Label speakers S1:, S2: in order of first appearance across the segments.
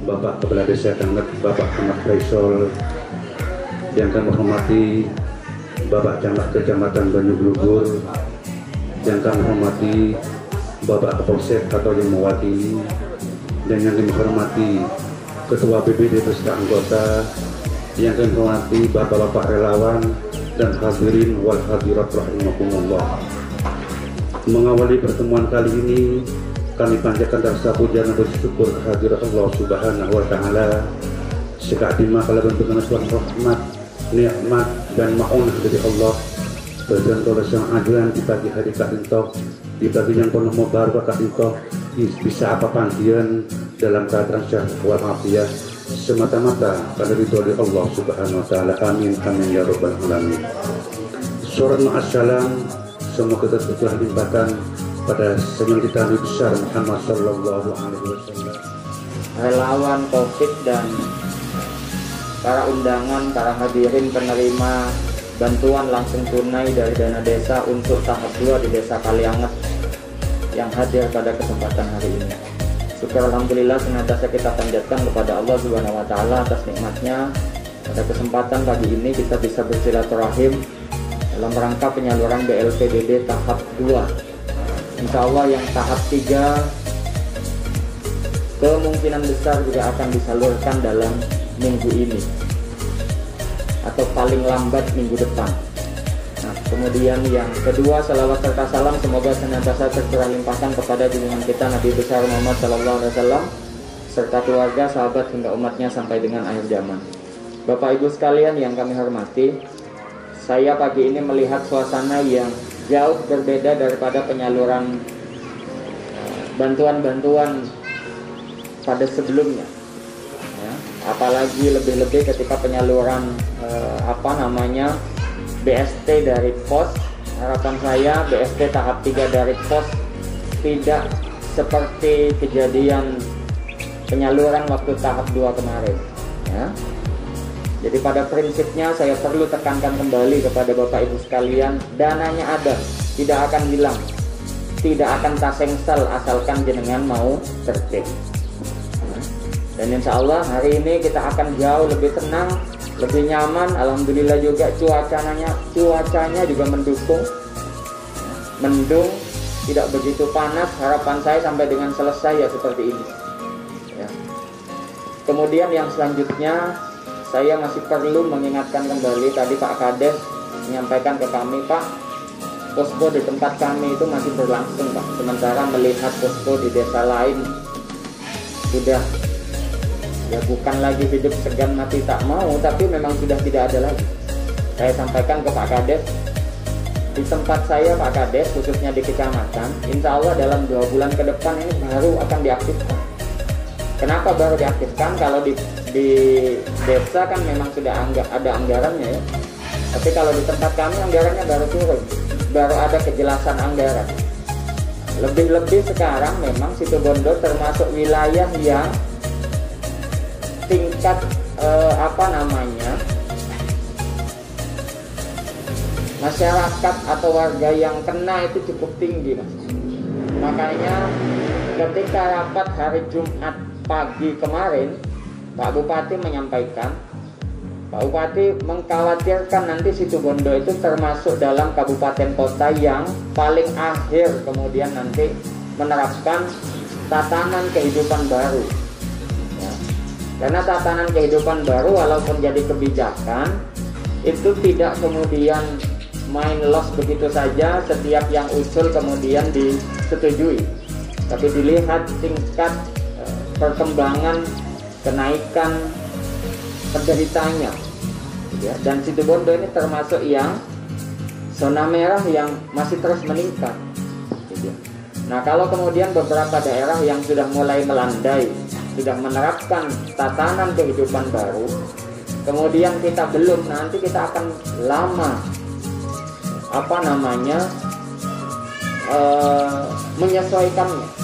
S1: Bapak Kepala Desa Kanget, Bapak Ahmad Faisal, yang kami hormati Bapak Camat Kecamatan Banyuglugur, yang kami hormati Bapak Kapolsek atau yang mewakili, dan yang kami hormati Ketua BPD beserta anggota, yang kami hormati Bapak-Bapak relawan dan hadirin wal hadirat rahimakumullah. Mengawali pertemuan kali ini, kami panjatkan rasa puja dan bersyukur kehadirat Allah Subhanahu wa Ta'ala. Sekadima kala bentukan suatu rahmat, nikmat dan maunah dari Allah. Berikan oleh sang ajuan di pagi hari kaintoh, di pagi yang penuh mubarak kaintoh, bisa apa panggian dalam keadaan sehat walafiat semata-mata karena ridho Allah Subhanahu wa Ta'ala. Amin amin ya rabbal alamin. Surat ma'assalam, semua kita telah limpahkan pada senyum kita Nabi besar Muhammad sallallahu alaihi wasallam.
S2: Relawan Covid dan para undangan, para hadirin penerima bantuan langsung tunai dari dana desa untuk tahap 2 di Desa Kalianget yang hadir pada kesempatan hari ini. Syukur alhamdulillah senantiasa kita panjatkan kepada Allah Subhanahu wa Ta'ala atas nikmatnya. Pada kesempatan pagi ini kita bisa bersilaturahim dalam rangka penyaluran BLPDD tahap 2. Insya Allah yang tahap 3 kemungkinan besar juga akan disalurkan dalam minggu ini atau paling lambat minggu depan. Nah, kemudian yang kedua, salawat serta salam semoga senantiasa tercurah limpahkan kepada junjungan kita Nabi besar Muhammad SAW serta keluarga, sahabat hingga umatnya sampai dengan akhir zaman. Bapak Ibu sekalian yang kami hormati, saya pagi ini melihat suasana yang jauh berbeda daripada penyaluran bantuan-bantuan pada sebelumnya ya, apalagi lebih-lebih ketika penyaluran BST dari pos. Harapan saya BST tahap 3 dari pos tidak seperti kejadian penyaluran waktu tahap 2 kemarin ya. Jadi pada prinsipnya saya perlu tekankan kembali kepada Bapak Ibu sekalian, dananya ada, tidak akan hilang, tidak akan tasengsal asalkan jenengan mau tertib. Dan insya Allah hari ini kita akan jauh lebih tenang, lebih nyaman. Alhamdulillah juga cuacanya juga mendukung, mendung, tidak begitu panas. Harapan saya sampai dengan selesai ya seperti ini. Ya. Kemudian yang selanjutnya, saya masih perlu mengingatkan kembali, tadi Pak Kades menyampaikan ke kami, Pak, posko di tempat kami itu masih berlangsung, Pak. Sementara melihat posko di desa lain sudah ya bukan lagi hidup segan mati tak mau, tapi memang sudah tidak ada lagi. Saya sampaikan ke Pak Kades, di tempat saya Pak Kades, khususnya di kecamatan, insya Allah dalam 2 bulan ke depan ini baru akan diaktifkan. Kenapa baru diaktifkan? Kalau di desa kan memang sudah ada anggarannya ya. Tapi kalau di tempat kami anggarannya baru turun, baru ada kejelasan anggaran. Lebih-lebih sekarang memang Situbondo termasuk wilayah yang tingkat masyarakat atau warga yang kena itu cukup tinggi, Mas. Makanya ketika rapat hari Jumat pagi kemarin, Pak Bupati menyampaikan, Pak Bupati mengkhawatirkan nanti Situbondo itu termasuk dalam kabupaten kota yang paling akhir kemudian nanti menerapkan tatanan kehidupan baru ya. Karena tatanan kehidupan baru walaupun jadi kebijakan itu tidak kemudian main los begitu saja, setiap yang usul kemudian disetujui, tapi dilihat tingkat perkembangan, kenaikan penderitanya ya. Dan Situbondo ini termasuk yang zona merah yang masih terus meningkat gitu. Nah, kalau kemudian beberapa daerah yang sudah mulai melandai, sudah menerapkan tatanan kehidupan baru, kemudian kita belum, nanti kita akan lama menyesuaikannya.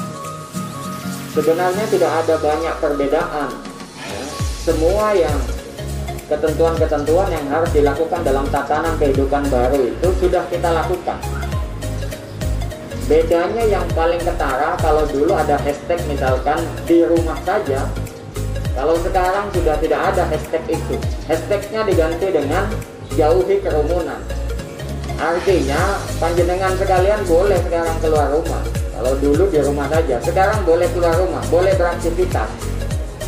S2: Sebenarnya tidak ada banyak perbedaan ya. Semua yang ketentuan-ketentuan yang harus dilakukan dalam tatanan kehidupan baru itu sudah kita lakukan. Bedanya yang paling ketara, kalau dulu ada hashtag misalkan di rumah saja, Kalau sekarang sudah tidak ada hashtag itu. Hashtagnya diganti dengan jauhi kerumunan. Artinya panjenengan sekalian boleh sekarang keluar rumah. Kalau dulu di rumah saja, sekarang boleh keluar rumah, boleh beraktivitas,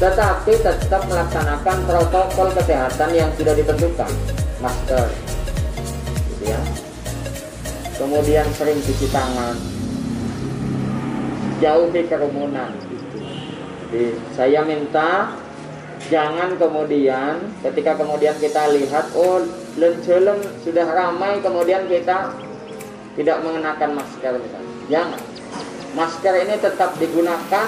S2: tetapi tetap melaksanakan protokol kesehatan yang sudah ditentukan. Masker, gitu ya. Kemudian sering cuci tangan, jauhi kerumunan. Jadi saya minta jangan kemudian ketika kemudian kita lihat oh lencelem sudah ramai kemudian kita tidak mengenakan masker misalnya. Jangan. Masker ini tetap digunakan,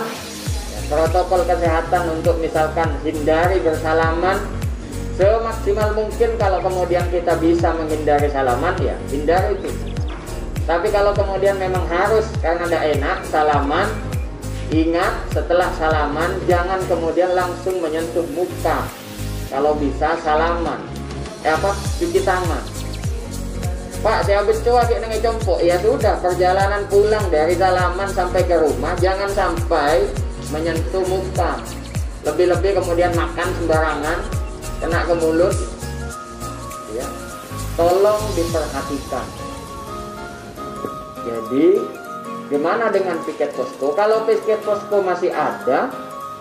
S2: protokol kesehatan untuk misalkan hindari bersalaman semaksimal mungkin. Kalau kemudian kita bisa menghindari salaman ya hindari itu. Tapi kalau kemudian memang harus karena tidak enak salaman, ingat setelah salaman jangan kemudian langsung menyentuh muka. Kalau bisa salaman, cuci tangan. Pak, saya becoa kayak nengi compok. Ya sudah, perjalanan pulang dari salaman sampai ke rumah jangan sampai menyentuh muka. Lebih-lebih kemudian makan sembarangan, kena ke mulut. Ya, tolong diperhatikan. Jadi, gimana dengan piket posko? Kalau piket posko masih ada,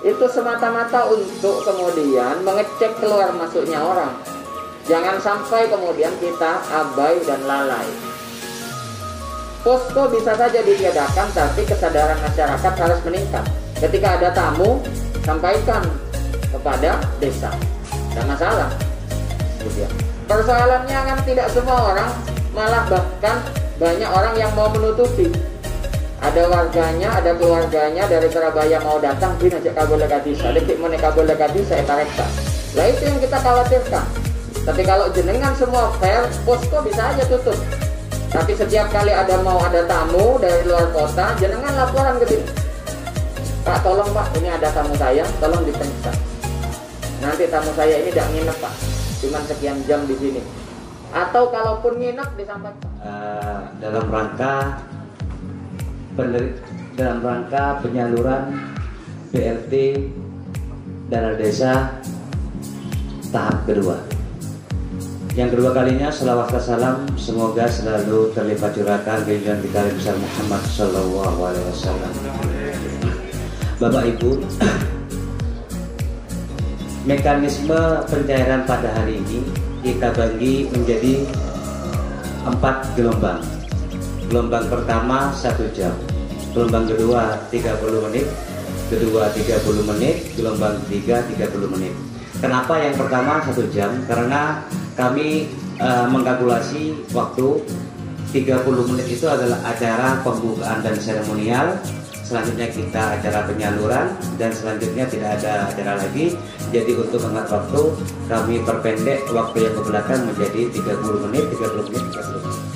S2: itu semata-mata untuk kemudian mengecek keluar masuknya orang. Jangan sampai kemudian kita abai dan lalai. Posko bisa saja ditiadakan, tapi kesadaran masyarakat harus meningkat. Ketika ada tamu, sampaikan kepada desa. Tidak masalah. Persoalannya kan tidak semua orang, malah bahkan banyak orang yang mau menutupi. Ada warganya, ada keluarganya dari Surabaya mau datang, bin ajak kabel dekati saya, dekik mana kabel dekati saya tarekta. Lah itu yang kita khawatirkan. Tapi kalau jenengan semua fair, posko bisa aja tutup. Tapi setiap kali ada tamu dari luar kota, jenengan laporan ke sini. Pak, tolong Pak, ini ada tamu saya, tolong diperiksa. Nanti tamu saya ini tidak nginep Pak, cuma sekian jam di sini. Atau kalaupun nginep disampaikan.
S3: Dalam rangka penyaluran BLT dana desa tahap kedua. Yang kedua kalinya selawat salam semoga selalu terlipat curahkan kehidupan kita besar Muhammad Sallallahu Alaihi Wasallam. Bapak Ibu, mekanisme pencairan pada hari ini kita bagi menjadi 4 gelombang. Gelombang pertama 1 jam, gelombang kedua 30 menit, kedua 30 menit, gelombang ketiga 30 menit. Kenapa yang pertama 1 jam? Karena kami mengkalkulasi waktu 30 menit itu adalah acara pembukaan dan seremonial. Selanjutnya kita acara penyaluran dan selanjutnya tidak ada acara lagi. Jadi untuk menghemat waktu kami perpendek waktu yang ke belakang menjadi 30 menit, 30 menit, 30 menit.